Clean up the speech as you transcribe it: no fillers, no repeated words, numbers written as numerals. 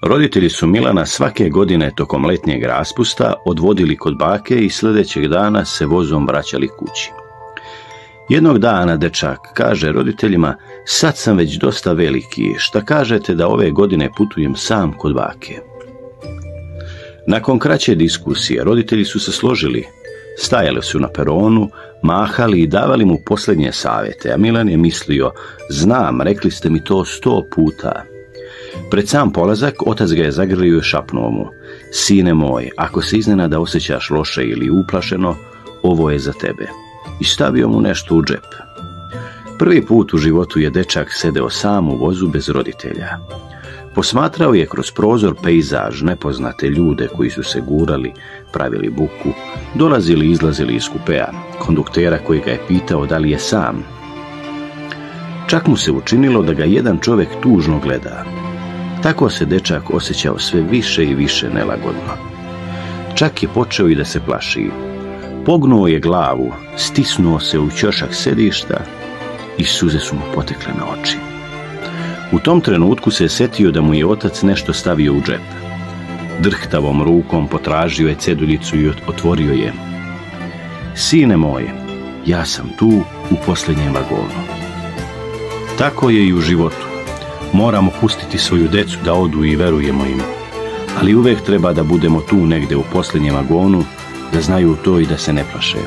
Roditelji su Milana svake godine tokom letnjeg raspusta odvodili kod bake i sljedećeg dana se vozom vraćali kući. Jednog dana dečak kaže roditeljima: sad sam već dosta veliki, šta kažete da ove godine putujem sam kod bake? Nakon kraće diskusije roditelji su se složili, stajali su na peronu, mahali i davali mu posljednje savjete, a Milan je mislio: znam, rekli ste mi to 100 puta. Pred sam polazak otac ga je zagrlio i šapnuo mu: sine moj, ako se iznenada osjećaš loše ili uplašeno, ovo je za tebe. I stavio mu nešto u džep. Prvi put u životu je dečak sedeo sam u vozu bez roditelja. Posmatrao je kroz prozor pejzaž, nepoznate ljude koji su se gurali, pravili buku, dolazili i izlazili iz kupea, konduktera koji ga je pitao da li je sam. Čak mu se učinilo da ga jedan čovjek tužno gleda. Tako se dečak osjećao sve više i više nelagodno. Čak je počeo i da se plaši. Pognuo je glavu, stisnuo se u ćošak sedišta i suze su mu potekle na oči. U tom trenutku se je setio da mu je otac nešto stavio u džep. Drhtavom rukom potražio je ceduljicu i otvorio je. Sine moj, ja sam tu u posljednjem vagonu. Tako je i u životu. Moramo pustiti svoju decu da odu i verujemo im. Ali uvijek treba da budemo tu negdje u posljednjem vagonu, da znaju to i da se ne plaše.